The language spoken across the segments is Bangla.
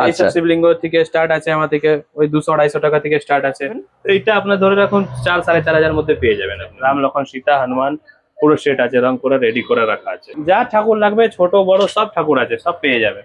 এইসব শিবলিঙ্গ থেকে স্টার্ট আছে আমার থেকে ওই 200-250 টাকা থেকে স্টার্ট আছে। এইটা আপনার ধরে রাখুন 4-4.5 মধ্যে পেয়ে যাবেন আপনি। রাম লক্ষণ সীতা হনুমান পুরো সেট আছে, রং করে রেডি করে রাখা আছে। যা ঠাকুর লাগবে ছোট বড় সব ঠাকুর আছে, সব পেয়ে যাবে।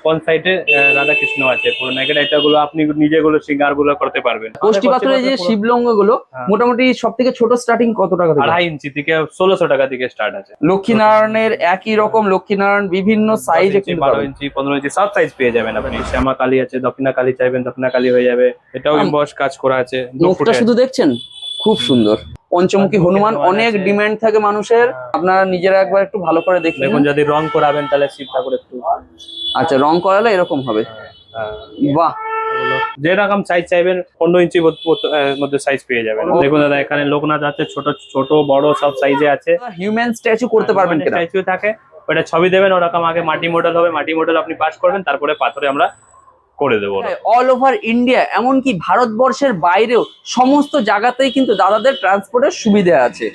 কোন সাইডে রাধা কৃষ্ণ আছে, পুরো নেকেড গুলো আপনি নিজেগুলো সিঙ্গার গুলো করতে পারবেন। কোষ্ঠী পাথরের যে শিবলিঙ্গ গুলো মোটামুটি সব থেকে ছোট স্টার্টিং কত টাকা থেকে? 2.5 ইঞ্চি থেকে 1600 টাকা থেকে স্টার্ট আছে। লক্ষ্মীনারায়ণের একই রকম লক্ষ্মীনারায়ণ বিভিন্ন সাইজ, 12 ইঞ্চি 15 ইঞ্চি সব সাইজ পেয়ে যাবেন আপনি। শ্যামা কালী আছে, দক্ষিণা কালী চাইবেন দক্ষিণা কালী হয়ে যাবে। এটাও এমবস কাজ করা আছে। মুখটা শুধু দেখছেন খুব সুন্দর। পঞ্চমুখী হনুমান অনেক ডিমান্ড থাকে মানুষের, আপনারা নিজেরা একবার একটু ভালো করে দেখুন। দেখুন যদি রং করাবেন তাহলে শিব ঠাকুর একটু আচ্ছা রং করালে এরকম হবে। বাহ, যেরকম সাইজ চাইবেন 15 ইঞ্চি মধ্যে সাইজ পেয়ে যাবেন। দেখুন দাদা এখানে লোকনাথ আছে, ছোট ছোট বড় সব সাইজে আছে। হিউম্যান স্ট্যাচু করতে পারবেন কিনা? স্ট্যাচু থাকে, ওটা ছবি দেবেন, ওরকম আগে মাটি মডেল হবে, মাটি মডেল আপনি পাস করবেন, তারপরে পাথরে আমরা করে দেবো। অল ওভার ইন্ডিয়া এমনকি ভারতবর্ষের বাইরেও সমস্ত জায়গাতেই কিন্তু দাদাদের ট্রান্সপোর্টের সুবিধা আছে।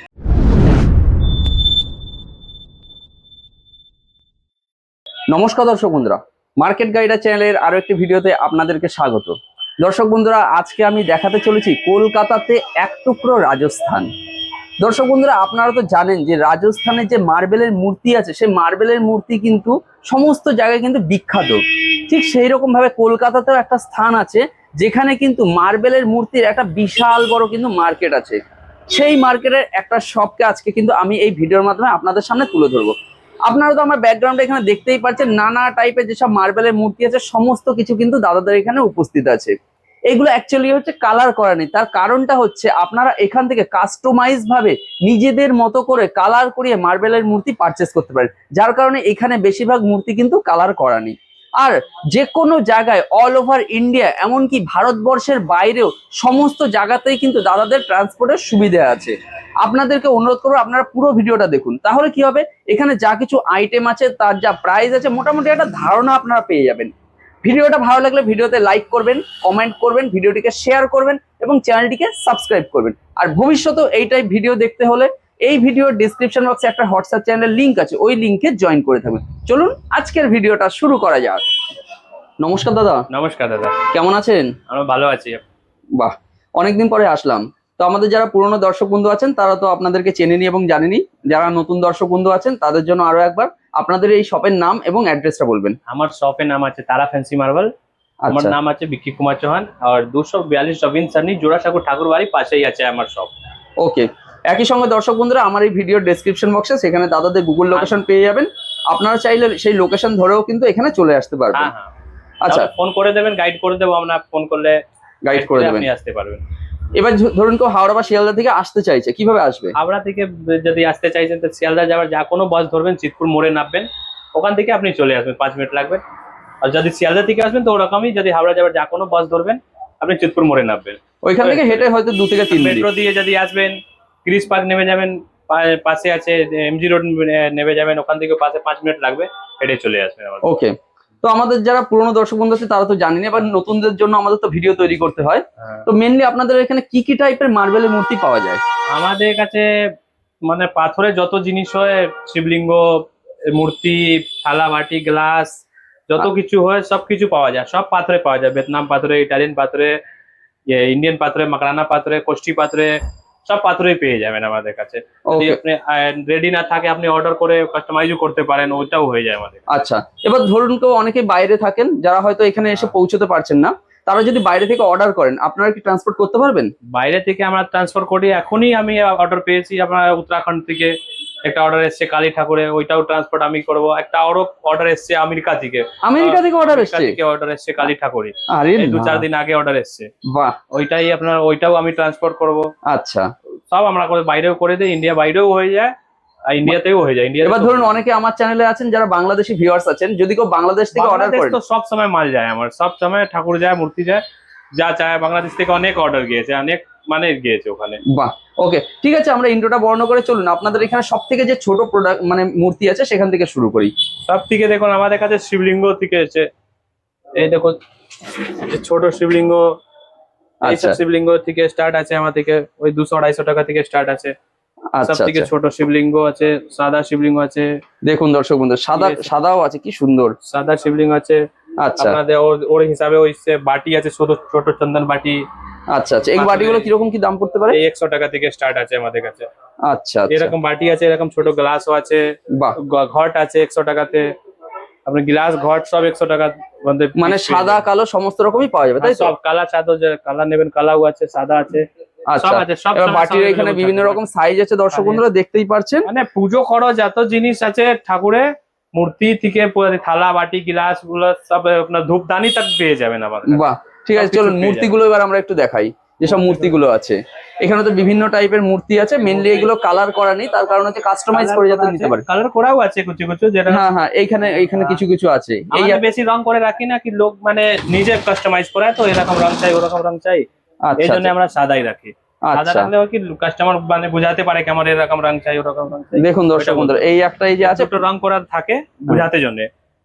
নমস্কার দর্শক বন্ধুরা, মার্কেট গাইডার চ্যানেলের আরো একটি ভিডিওতে আপনাদেরকে স্বাগত। দর্শক বন্ধুরা, আজকে আমি দেখাতে চলেছি কলকাতাতে এক টুকরো রাজস্থান। দর্শক বন্ধুরা, আপনারা তো জানেন যে রাজস্থানের যে মার্বেলের মূর্তি আছে, সেই মার্বেলের মূর্তি কিন্তু সমস্ত জায়গায় কিন্তু বিখ্যাত। ঠিক সেই রকম ভাবে কলকাতাতেও একটা স্থান আছে যেখানে কিন্তু মার্বেলের মূর্তির একটা বিশাল বড় কিন্তু মার্কেট আছে। সেই মার্কেটের একটা শপকে আজকে কিন্তু আমি এই ভিডিওর মাধ্যমে আপনাদের সামনে তুলে ধরবো। আপনারা তো আমার ব্যাকগ্রাউন্ডে এখানে দেখতেই পাচ্ছেন, নানা টাইপের যেসব মার্বেলের মূর্তি আছে সমস্ত কিছু কিন্তু দাদাদের এখানে উপস্থিত আছে। এগুলো অ্যাকচুয়ালি হচ্ছে কালার করা নেই, তার কারণটা হচ্ছে আপনারা এখান থেকে কাস্টমাইজ ভাবে নিজেদের মতো করে কালার করিয়ে মার্বেলের মূর্তি পারচেস করতে পারেন, যার কারণে এখানে বেশিরভাগ মূর্তি কিন্তু কালার করা নেই। আর যে কোনো জায়গায় অল ওভার ইন্ডিয়া এমনকি ভারতবর্ষের বাইরেও সমস্ত জায়গাতেই কিন্তু দাদাদের ট্রান্সপোর্টের সুবিধা আছে। আপনাদেরকে অনুরোধ করবো আপনারা পুরো ভিডিওটা দেখুন, তাহলে কি হবে এখানে যা কিছু আইটেম আছে তার যা প্রাইস আছে মোটামুটি একটা ধারণা আপনারা পেয়ে যাবেন। ভিডিওটা ভালো লাগলে ভিডিওতে লাইক করবেন, কমেন্ট করবেন, ভিডিওটিকে শেয়ার করবেন এবং চ্যানেলটিকে সাবস্ক্রাইব করবেন। আর ভবিষ্যতেও এই টাইপ ভিডিও দেখতে হলে এই ভিডিওর ডিসক্রিপশন বক্সে একটা হোয়াটসঅ্যাপ চ্যানেলের লিংক আছে, ওই লিংকে জয়েন করে থাকবেন। চলুন আজকের ভিডিওটা শুরু করা যাক। নমস্কার দাদা। নমস্কার দাদা, কেমন আছেন? আমরা ভালো আছি। বাহ, অনেকদিন পরে আসলাম। তো আমাদের যারা পুরনো দর্শক বন্ধু আছেন তারা তো আপনাদেরকে চেনেনি এবং জানেনি, যারা নতুন দর্শক বন্ধু আছেন তাদের জন্য আরো একবার আপনাদের এই শপের নাম এবং অ্যাড্রেসটা বলবেন। আমার শপের নাম আছে তারা ফ্যান্সি মার্বেল। আমার নাম আছে বিক্কি কুমার চৌহান, আর 242 রবিন সানি জোড়াসাঁকো ঠাকুর বাড়ি পাশেই আছে আমার শপ। ওকে, একই সঙ্গে দর্শক বন্ধুরা আমার এই ভিডিওর ডেসক্রিপশন বক্সে সেখানে দাদাদের গুগল লোকেশন পেয়ে যাবেন, আপনারা চাইলে সেই লোকেশন ধরেও কিন্তু এখানে চলে আসতে পারবেন। আচ্ছা, ফোন করে দেবেন, গাইড করে দেবো আমরা, ফোন করলে গাইড করে দেবেন, আপনি আসতে পারবেন। এবার ধরুন কেউ হাওড়া বা শিয়ালদা থেকে আসতে চাইছে, কিভাবে আসবে? হাওড়া থেকে যদি আসতে চাইছেন তো শিয়ালদা যাওয়ার যা কোনো বাস ধরবেন, চিতপুর মোড়ে নামবেন, ওখান থেকে আপনি চলে আসবেন, 5 মিনিট লাগবে। আর যদি শিয়ালদা থেকে আসবেন তো ওরকমই, যদি হাওড়া যাওয়ার যা কোনো বাস ধরবেন আপনি চিতপুর মোড়ে নামবেন, ওইখান থেকে হেঁটে হয়তো 2 থেকে 3 মিনিট। মেট্রো দিয়ে যদি আসবেন ক্রিস পার্ক নেমে যাবেন, পাশে আছে এমজি রোড নেমে যাবেন, ওখান থেকে পাশে 5 মিনিট লাগবে, হেঁটে চলে আসবেন। ওকে, তো আমাদের যারা পুরনো দর্শক বন্ধু আছে তারা তো জানেনি, এবার নতুনদের জন্য আমাদের তো ভিডিও তৈরি করতে হয়। তো মেনলি আপনাদের এখানে কি কি টাইপের মার্বেলের মূর্তি পাওয়া যায়? আমাদের কাছে মানে পাথরে যত জিনিস হয়, শিবলিঙ্গ, মূর্তি, থালা বাটি, গ্লাস, যত কিছু হয় সবকিছু পাওয়া যায়, সব পাথরে পাওয়া যায়। ভিয়েতনাম পাথরে, ইটালিয়ান পাথরে, ইন্ডিয়ান পাথরে, মাকড়ানা পাথরে, কোষ্ঠী পাথরে, সব পাথরেই পেয়ে যাবেন আমাদের কাছে। যদি আপনি রেডি না থাকে আপনি অর্ডার করে কাস্টমাইজও করতে পারেন, ওইটাও হয়ে যায় আমাদের। আচ্ছা, এবার ধরুন কেউ অনেকে বাইরে থাকেন যারা হয়তো এখানে এসে পৌঁছতে পারছেন না, তারা যদি বাইরে থেকে অর্ডার করেন আপনারা কি ট্রান্সপোর্ট করতে পারবেন? বাইরে থেকে আমরা ট্রান্সফার করি, এখনই আমি অর্ডার পেয়েছি আপনার উত্তরাখণ্ড থেকে একটা অর্ডার এসছে কালী ঠাকুরে, ওইটাও ট্রান্সপোর্ট আমি করবো। একটা আরো অর্ডার এসছে আমেরিকা থেকে অর্ডার এসছে কালী ঠাকুরে, আরে 2-4 দিন আগে অর্ডার এসছে। বাহ, ওইটাই আপনার, ওইটাও আমি ট্রান্সপোর্ট করব। আচ্ছা, সব আমরা করে বাইরেও করে দিই, ইন্ডিয়া বাইরেও হয়ে যায় আর ইন্ডিয়াতেও হয়ে যায়। এবার ধরুন অনেকে আমার চ্যানেলে আছেন যারা বাংলাদেশি ভিউয়ার্স আছেন, যদি কেউ বাংলাদেশ থেকে অর্ডার করেন তো সব সময় মাল যায় আমার, সব সময় ঠাকুর যায়, মূর্তি যায়, যা চায়। বাংলাদেশ থেকে অনেক অর্ডার গিয়েছে, অনেক মানে গিয়েছে ওখানে। বাহ, ওকে, ঠিক আছে, আমরা ইন্ট্রোটা বর্ণনা করে চলুন। আপনাদের এখানে সব থেকে যে ছোট প্রোডাক্ট মানে মূর্তি আছে সেখান থেকে শুরু করি। সব থেকে দেখুন আমাদের কাছে শিবলিঙ্গ থেকে আছে, এই দেখো ছোট শিবলিঙ্গ, এইসব শিবলিঙ্গ থেকে স্টার্ট আছে আমার থেকে ওই 200-250 টাকা থেকে স্টার্ট আছে। আচ্ছা সব থেকে আচ্ছা, ছোট শিবলিঙ্গ আছে, সাদা শিবলিঙ্গ আছে, দেখুন দর্শক বন্ধু, সাদা ঠিক আছে। সাদাও আছে, কি সুন্দর। সাদা শিবলিঙ্গ আছে আচ্ছা আপনাদের। ওর ওর হিসাবে ওই বাটি আছে, ছোট ছোট চন্দন বাটি। আচ্ছা আচ্ছা, এই পাথরের- বাটিগুলো কিরকম কি দাম পড়তে পারে? এই 100 টাকা থেকে স্টার্ট আছে আমাদের কাছে। আচ্ছা আচ্ছা, এরকম বাটি আছে, এরকম ছোট গ্লাসও আছে, বাহ, ঘট আছে 100 টাকাতে। আপনার গ্লাস ঘট সব 100 টাকার মধ্যে মানে piece পেয়ে সাদা যাবেন। কালো সমস্ত রকমই পাওয়া যাবে, তাই হ্যাঁ, তো? সব কালা চাদর, যে কালার নেবেন কালাও আছে, সাদা আছে, আচ্ছা, সব আছে, সব এবার সময় বাটির সব এখানে available বিভিন্ন থাকে। রকম সাইজ আছে, দর্শক size বন্ধুরা দেখতেই পারছেন। মানে পুজো করো যত জিনিস আছে ঠাকুরের মূর্তি থেকে পুরো থালা বাটি গ্লাস গুলো সব আপনার ধূপদানি তক পেয়ে যাবেন আমাদের কাছে। বাহ, ঠিক আছে, সবকিছু চলুন পেয়ে মূর্তিগুলো এবার আমরা একটু দেখাই, যেসব মূর্তিগুলো আছে। এখানে তো বিভিন্ন টাইপের মূর্তি আছে, মেনলি এগুলো কালার করা নেই, তার কারণ হচ্ছে কাস্টমাইজ করে যাতে নিতে পারে। কালার করাও আছে কিছু কিছু, যেটা হ্যাঁ হ্যাঁ, এইখানে এইখানে কিছু কিছু আছে। এই আমাদের বেশি রং করে রাখি না, কি লোক মানে নিজে কাস্টমাইজ করায়, তো এরকম রং চাই ওরকম রং চাই, এই আচ্ছা জন্য আমরা সাদাই রাখি। সাদা আচ্ছা, রাখলে কি কাস্টমার মানে বুঝাতে পারে কি আমার এরকম রং চাই ওরকম রং চাই। দেখুন দর্শক বন্ধুরা, এই একটা এই যে আছে, ছোট রং করার থাকে বুঝাতে জন্য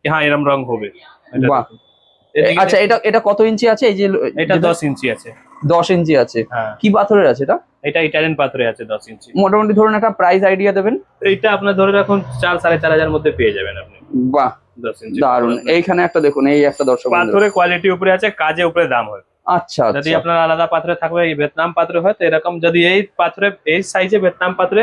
কি হ্যাঁ এরকম রং হবে। এটা বাহ। দেখুন। এদিকে আচ্ছা, এটা এটা কত ইঞ্চি আছে? এই যে এটা 10 ইঞ্চি আছে। 10 ইঞ্চি আছে। হ্যাঁ, কি পাথরের আছে এটা? এটা ইটালিয়ান পাথরে আছে 10 ইঞ্চি। মোটামুটি ধরুন একটা প্রাইস আইডিয়া দেবেন। এইটা আপনার ধরে রাখুন 4-4.5 মধ্যে পেয়ে যাবেন আপনি। বাহ, 10 ইঞ্চি দারুন। এইখানে একটা দেখুন, এই একটা দর্শক বন্ধুরা। পাথরের কোয়ালিটি উপরে আছে, কাজে উপরে দাম হয়। আচ্ছা যদি আচ্ছা আপনার আলাদা পাত্রে থাকবে, এই ভিয়েতনাম পাত্রে হয় তো এরকম, যদি এই পাত্রে এই সাইজে ভিয়েতনাম পাত্রে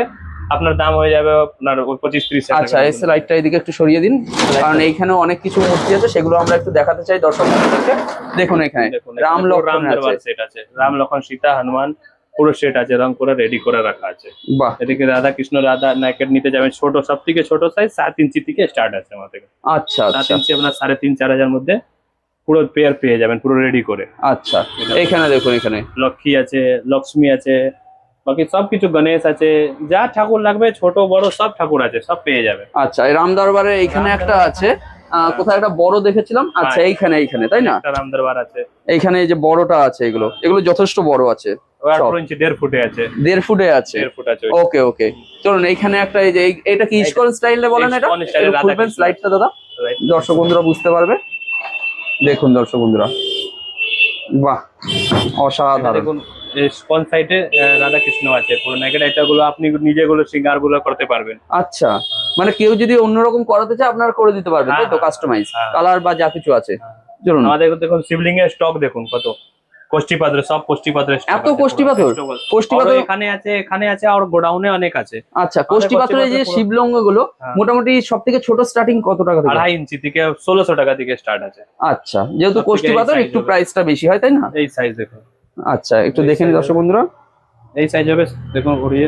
আপনার দাম হয়ে যাবে আপনার 25-30 আচ্ছা, এই স্লাইডটা এদিকে একটু সরিয়ে দিন, কারণ এইখানে অনেক কিছু মূর্তি আছে, সেগুলো আমরা একটু দেখাতে চাই দর্শক বন্ধুদেরকে। দেখুন এখানে দেখুন রাম লক্ষ্মণ দরবার আছে। সেট আছে, রাম লক্ষণ সীতা হনুমান পুরো সেট আছে, রং করে রেডি করে রাখা আছে। বাহ, এদিকে রাধা কৃষ্ণ রাধা নাইকেট নিতে যাবেন, ছোট সব থেকে ছোট সাইজ 7 ইঞ্চি থেকে স্টার্ট আছে আমাদের কাছে। আচ্ছা 7 আচ্ছা ইঞ্চি আপনার 3.5-4 মধ্যে পুরো পেয়ার পেয়ে যাবেন, পুরো রেডি করে। আচ্ছা, এইখানে দেখুন, এখানে লক্ষ্মী আছে, লক্ষ্মী আছে, বাকি সবকিছু গণেশ আছে, যা ঠাকুর লাগবে ছোট বড় সব ঠাকুর আছে, সব পেয়ে যাবে। আচ্ছা, এই রাম দরবারে এইখানে রাম একটা দরবার আছে, কোথায় একটা বড় দেখেছিলাম। আচ্ছা, হ্যাঁ। এইখানে এইখানে তাই না? একটা রাম দরবার আছে, এইখানে এই যে বড়টা আছে, এগুলো এগুলো যথেষ্ট বড় আছে, 18 ইঞ্চি 1.5 ফুটে আছে। 1.5 ফুটে আছে। 1.5 ফুট আছে। ওকে ওকে, চলুন এইখানে একটা, এই যে এটা কি ইস্কন স্টাইলে বলেন? এটা ইস্কন স্টাইলে রাধা খুলবেন কৃষ্ণ। স্লাইডটা দাদা, দর্শক বন্ধুরা বুঝতে পারবে। দেখুন দর্শক বন্ধুরা, বাহ, অসাধারণ। দেখুন কোন সাইডে রাধা কৃষ্ণ আছে পুরো নাইকেট, এটাগুলো আপনি নিজেগুলো সিঙ্গার গুলো করতে পারবেন। আচ্ছা, মানে কেউ যদি অন্যরকম করাতে চায় আপনারা করে দিতে পারবেন, তাই তো? হ্যাঁ, কাস্টমাইজ হ্যাঁ। কালার বা যা কিছু আছে। চলুন, আমাদের দেখুন শিবলিং এর স্টক দেখুন কত, কোষ্ঠী পাত্র সব কোষ্ঠী পাত্রের stock এত আছে কোষ্ঠী পুরো। পাথর? কোষ্ঠী আরো পাথর? এখানে আছে আর গোডাউনে অনেক আছে। আচ্ছা, কোষ্ঠী পাথরের যে পুরো- শিবলঙ্গ গুলো হ্যাঁ। মোটামুটি সব থেকে ছোট স্টার্টিং কত টাকা থেকে? 2.5 ইঞ্চি থেকে 1600 টাকা থেকে স্টার্ট আছে। আচ্ছা, যেহেতু সব থেকে কোষ্ঠী এই পাথর size একটু হবে। প্রাইসটা বেশি হয়, তাই না? এই সাইজ দেখুন, আচ্ছা, একটু এই দেখে নিন size দর্শক বন্ধুরা। এই সাইজ হবে দেখুন ঘুরিয়ে,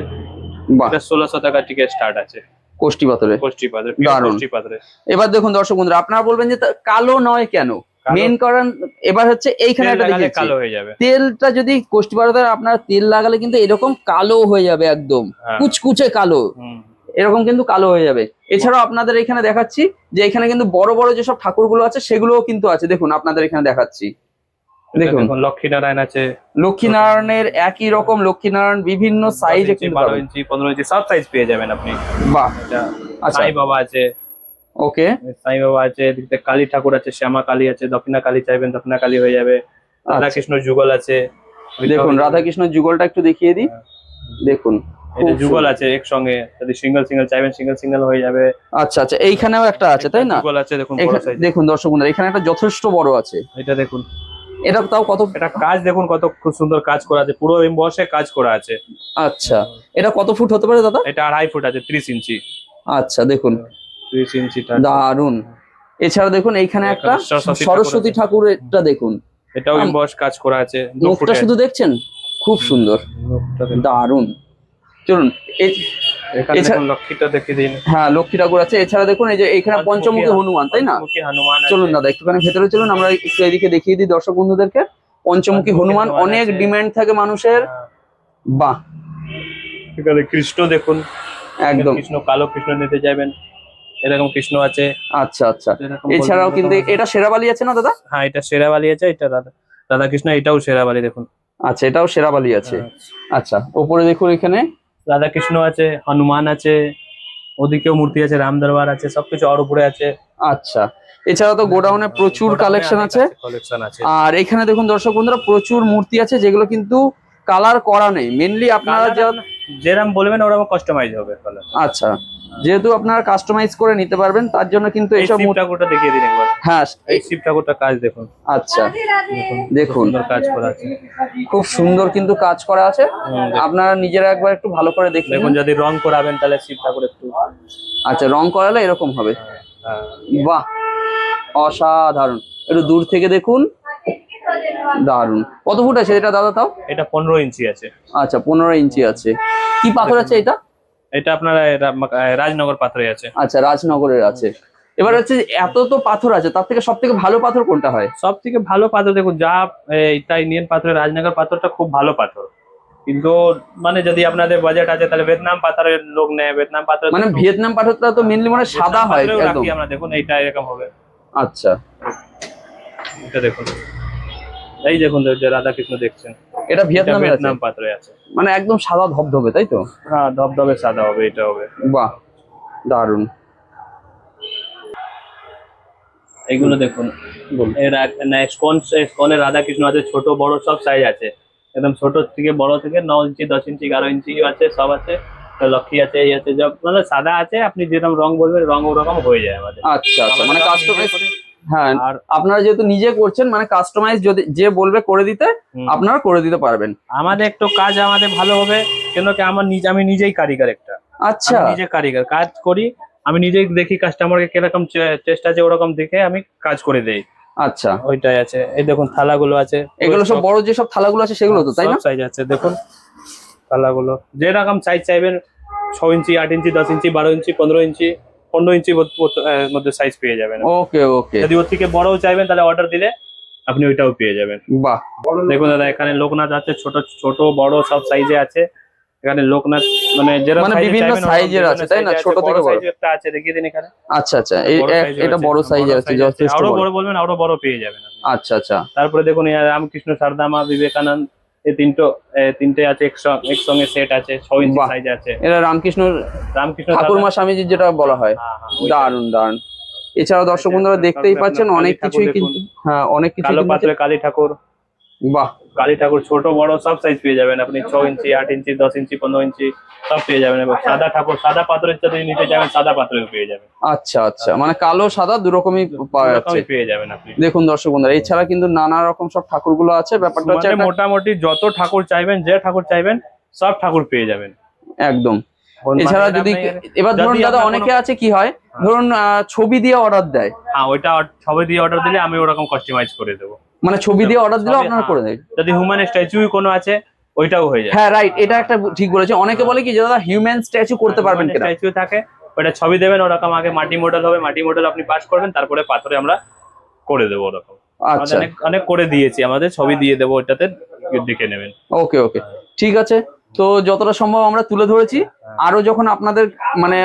বাহ, এটা 1600 টাকা থেকে স্টার্ট আছে কোষ্ঠী পাথরে কোষ্ঠী পাত্রে, দারুণ। কোষ্ঠী পাত্রে। এবার দেখুন দর্শক বন্ধুরা, আপনারা বলবেন যে কালো নয় কেন? কালো- মেন কারণ এবার হচ্ছে এইখানে তেল একটা লাগালে দেখেছি, কালো হয়ে যাবে। তেলটা যদি কোষ্ঠী পাথরে আপনারা তেল লাগালে কিন্তু এরকম কালো হয়ে যাবে, একদম হ্যাঁ। কুচকুচে কালো, হুম। এরকম কিন্তু কালো হয়ে যাবে। এছাড়াও আপনাদের এখানে দেখাচ্ছি যে এখানে কিন্তু বড় বড় যেসব ঠাকুরগুলো আছে সেগুলোও কিন্তু আছে, দেখুন আপনাদের এখানে দেখাচ্ছি। এটা দেখুন, দেখুন লক্ষ্মীনারায়ণ আছে, লক্ষ্মীনারায়ণের একই রকম লক্ষ্মীনারায়ণ বিভিন্ন 10 সাইজে ইঞ্চি, কিন্তু 12 পাবেন। ইঞ্চি 15 ইঞ্চি সব সাইজ পেয়ে যাবেন আপনি। বাহ, এটা আচ্ছা, সাই বাবা আছে, ওকে, সাই বাবা আছে, এদিকে কালী ঠাকুর আছে, শ্যামা কালী আছে, দক্ষিণা কালী চাইবেন দক্ষিণা কালী হয়ে যাবে। রাধা কৃষ্ণ যুগল আছে, দেখুন রাধাকৃষ্ণ যুগলটা একটু দেখিয়ে দিই। দেখুন, এটা খুব যুগল সুন্দর। আছে একসঙ্গে, যদি সিঙ্গেল সিঙ্গেল চাইবেন সিঙ্গেল সিঙ্গেল হয়ে যাবে। আচ্ছা আচ্ছা, এইখানেও একটা আছে তাই না? যুগল আছে দেখুন বড় এখানে সাইজ। দেখুন দর্শক বন্ধুরা, এখানে একটা যথেষ্ট বড় আছে, এটা দেখুন, এটা তাও কত? এটা কাজ দেখুন কত খুব সুন্দর কাজ করা আছে, পুরো এমবসে কাজ করা আছে। আচ্ছা, এটা কত ফুট হতে পারে দাদা? এটা 2.5 ফুট আছে, 30 ইঞ্চি। আচ্ছা, দেখুন 30 ইঞ্চি দারুন। এছাড়া দেখুন এইখানে একটা সরস্বতী সরস্বতী ঠাকুরেরটা দেখুন, এটাও এমবস কাজ করা আছে, 2 মুখটা ফুটে শুধু দেখছেন, খুব সুন্দর, মুখটা দেখুন। দারুন। চলুন, এখানে এছাড়া- দেখুন লক্ষ্মীটা দেখে দিন, হ্যাঁ, লক্ষ্মী ঠাকুর আছে। এছাড়া দেখুন এই যে এখানে পঞ্চমুখী হনুমান, তাই না? পঞ্চমুখী হনুমান আছে। চলুন দাদা একটুখানি ভেতরে চলুন, আমরা একটু এদিকে দেখিয়ে দিই দর্শক বন্ধুদেরকে। পঞ্চমুখী হনুমান অনেক আছে। ডিমান্ড থাকে মানুষের। হ্যাঁ। বাহ, এখানে কৃষ্ণ দেখুন, একদম, কৃষ্ণ কালো কৃষ্ণ নিতে যাবেন, এরকম কৃষ্ণ আছে। আচ্ছা আচ্ছা। এরকম এছাড়াও গোল্ডেন কিন্তু রকম আছে। এটা সেরাবালি আছে না দাদা? হ্যাঁ, এটা শেরাবালি আছে, এটা রাধা কৃষ্ণ, এটাও শেরাবালি দেখুন। আচ্ছা, এটাও সেরাবালি আছে। হ্যাঁ। আচ্ছা, ওপরে দেখুন এখানে রাধা কৃষ্ণ আছে, হনুমান আছে, ওদিকেও মূর্তি আছে, রাম দরবার আছে, সবকিছু আর উপরে আছে। আচ্ছা, এছাড়া তো গোডাউনে প্রচুর কালেকশন আছে। কালেকশন আছে। আর এখানে দেখুন দর্শক বন্ধুরা, প্রচুর মূর্তি আছে যেগুলো কিন্তু কালার করা নেই। মেনলি আপনারা যা যেরকম বলবেন ওরকম কাস্টমাইজ হবে কালার। আচ্ছা, যেহেতু আপনারা কাস্টমাইজ করে নিতে পারবেন তার জন্য কিন্তু এই এইসব শিব ঠাকুরটা দেখিয়ে দিন একবার। হ্যাঁ এই শিব ঠাকুরটা কাজ দেখুন। আচ্ছা দেখুন দেখুন, সুন্দর কাজ করা আছে। খুব সুন্দর কিন্তু কাজ করা আছে। দেখুন। আপনারা নিজেরা একবার একটু ভালো করে দেখুন। দেখুন যদি রং করাবেন তাহলে শিব ঠাকুর একটু আচ্ছা, রং করালে এরকম হবে। হ্যাঁ। বাহ, অসাধারণ। একটু দূর থেকে দেখুন, দারুন। কত ফুট আছে এটা দাদা তাও? এটা 15 ইঞ্চি আছে। আচ্ছা, 15 ইঞ্চি আছে। কি পাথর আছে এটা? এটা আপনার রাজনগর পাথরে আছে। আচ্ছা, রাজনগরের আছে। এবার হচ্ছে এত তো পাথর আছে, তার থেকে সব থেকে ভালো পাথর কোনটা হয়? সব থেকে ভালো পাথর দেখুন, যা এটা ইন্ডিয়ান পাথরের রাজনগর পাথরটা খুব ভালো পাথর, কিন্তু মানে যদি আপনাদের বাজেট আছে তাহলে ভিয়েতনাম পাথরের লোক নেয়। ভিয়েতনাম পাথর মানে ভিয়েতনাম পাথরটা তো মেনলি মানে সাদা হয় একদম। আমরা দেখুন এইটা এরকম হবে। আচ্ছা, এটা দেখুন, এই দেখুন যে রাধা কৃষ্ণ দেখছেন, এটা ভিয়েতনামের আছে, ভিয়েতনাম পাথরে আছে। মানে একদম সাদা ধবধবে, তাই তো? হ্যাঁ, ধবধবে সাদা হবে, এটা হবে। বাহ, দারুন। এইগুলো দেখুন, এর স্কনের রাধা কৃষ্ণ আছে, ছোট বড় সব সাইজ আছে, একদম ছোট থেকে বড় থেকে 9 ইঞ্চি 10 ইঞ্চি 11 ইঞ্চি আছে, সব আছে। লক্ষ্মী আছে, এই আছে, সব মানে সাদা আছে। আপনি যেরকম রং বলবেন রং ওরকম হয়ে যায় আমাদের। আচ্ছা আচ্ছা, মানে কাস্টমাইজ। হ্যাঁ, আর আপনারা যেহেতু নিজে করছেন মানে কাস্টমাইজ যদি যে বলবে করে দিতে, আপনারা করে দিতে পারবেন। আমাদের একটু কাজ আমাদের ভালো হবে, কেন কি আমি নিজেই কারিগর একটা। আচ্ছা, আমি নিজে কারিগর, কাজ করি আমি নিজেই, দেখি কাস্টমারকে কিরকম চেষ্টা আছে ওরকম দেখে আমি কাজ করে দেই। আচ্ছা, ওইটাই আছে। এই দেখুন থালাগুলো আছে, এগুলো সব বড় যে সব থালাগুলো আছে সেগুলো তো, তাই না? সাইজ আছে দেখুন থালাগুলো, যেরকম সাইজ চাইবেন 6 ইঞ্চি 8 ইঞ্চি 10 ইঞ্চি 12 ইঞ্চি 15 ইঞ্চি 15 ইঞ্চি মধ্যে সাইজ পেয়ে যাবেন। ওকে ওকে, যদি ওর থেকে বড়ও চাইবেন তাহলে অর্ডার দিলে আপনি ওইটাও পেয়ে যাবেন। বাহ, দেখুন দাদা, এখানে লোকনাথ আছে, ছোট ছোট বড় সব সাইজে আছে। এখানে লোকনাথ মানে যেরকম মানে বিভিন্ন সাইজের আছে, তাই না? ছোট থেকে বড় একটা আছে, দেখিয়ে দিন এখানে। আচ্ছা আচ্ছা, বড় size-এর এটা আছে, বড় সাইজের আছে, size যথেষ্ট আরো বড়। বড় বলবেন আরো বড় পেয়ে যাবেন আপনি। আচ্ছা আচ্ছা, তারপরে দেখুন এই রামকৃষ্ণ সারদামা বিবেকানন্দ, এই তিনটে আছে একসঙ্গে সেট আছে, 6 ইঞ্চি বাহ। সাইজ আছে। এটা রামকৃষ্ণ রামকৃষ্ণ ঠাকুরমা স্বামীজির যেটা বলা হয়। হ্যাঁ, হ্যাঁ, ওইটা। দারুন দারুন। এছাড়াও দর্শক বন্ধুরা দেখতেই তারপরে পাচ্ছেন আপনার অনেক কালী কিছুই ঠাকুর কিন্তু, দেখুন। হ্যাঁ অনেক কিছু কালো পাত্রে কালী ঠাকুর, বাহ, কালী ঠাকুর ছোট বড় সব সাইজ পেয়ে যাবেন আপনি। 6 ইঞ্চি 8 ইঞ্চি 10 ইঞ্চি 15 ইঞ্চি সব পেয়ে যাবেন। এবং সাদা ঠাকুর, সাদা পাথরের যদি নিতে যাবেন সাদা পাথরেও পেয়ে যাবেন। আচ্ছা আচ্ছা, মানে কালো সাদা দু রকমই পাওয়া যাচ্ছে। এরকমই পেয়ে যাবেন আপনি। দেখুন দর্শক বন্ধুরা, এছাড়া কিন্তু নানা রকম সব ঠাকুরগুলো আছে। ব্যাপারটা হচ্ছে মানে একটা- মোটামুটি যত ঠাকুর চাইবেন, যে ঠাকুর চাইবেন সব ঠাকুর পেয়ে যাবেন একদম। মানে এছাড়া এটা যদি আপনি- এবার ধরুন যদি দাদা আপনার অনেকে কোনো- আছে কি হয়, ধরুন ছবি দিয়ে অর্ডার দেয়, হ্যাঁ, ওইটা ছবি দিয়ে অর্ডার দিলে আমি ওরকম কাস্টমাইজ করে দেবো। মানে ছবি দিয়ে অর্ডার দিলেও ছবি, আপনারা হ্যাঁ। করে দেয়। যদি হিউম্যান স্ট্যাচু কোনো আছে ওইটাও হয়ে যায়। হ্যাঁ রাইট, এটা একটা ঠিক বলেছে। অনেকে বলে কি যে দাদা হিউম্যান স্ট্যাচু করতে পারবেন কিনা। স্ট্যাচু থাকে, ওটা ছবি দেবেন, ওরকম আগে মাটি মডেল হবে, মাটি মডেল আপনি পাস করবেন, তারপরে পাথরে আমরা করে দেবো ওরকম। আচ্ছা, অনেক অনেক করে দিয়েছি, আমাদের ছবি দিয়ে দেবো, ওটাতে দেখে নেবেন। ওকে ওকে, ঠিক আছে। তো যতটা সম্ভব আমরা তুলে ধরেছি। আরো যখন আপনাদের মানে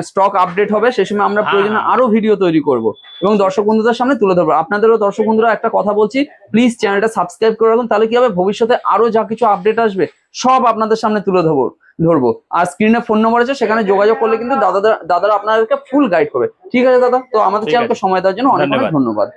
স্টক আপডেট হবে সে সময় আমরা প্রয়োজনে আরো ভিডিও তৈরি করব এবং দর্শক বন্ধুদের সামনে তুলে ধরবো। আপনাদেরও দর্শক বন্ধুরা একটা কথা বলছি, প্লিজ চ্যানেলটা সাবস্ক্রাইব করে রাখুন, তাহলে কি হবে ভবিষ্যতে আরো যা কিছু আপডেট আসবে সব আপনাদের সামনে তুলে ধরবো। আর স্ক্রিনে ফোন নম্বর আছে, সেখানে যোগাযোগ করলে কিন্তু দাদারা আপনাদেরকে ফুল গাইড করবে। ঠিক আছে দাদা, তো আমাদের ঠিক চ্যানেলকে আছে। সময় দেওয়ার জন্য অনেক অনেক ধন্যবাদ। ধন্যবাদ।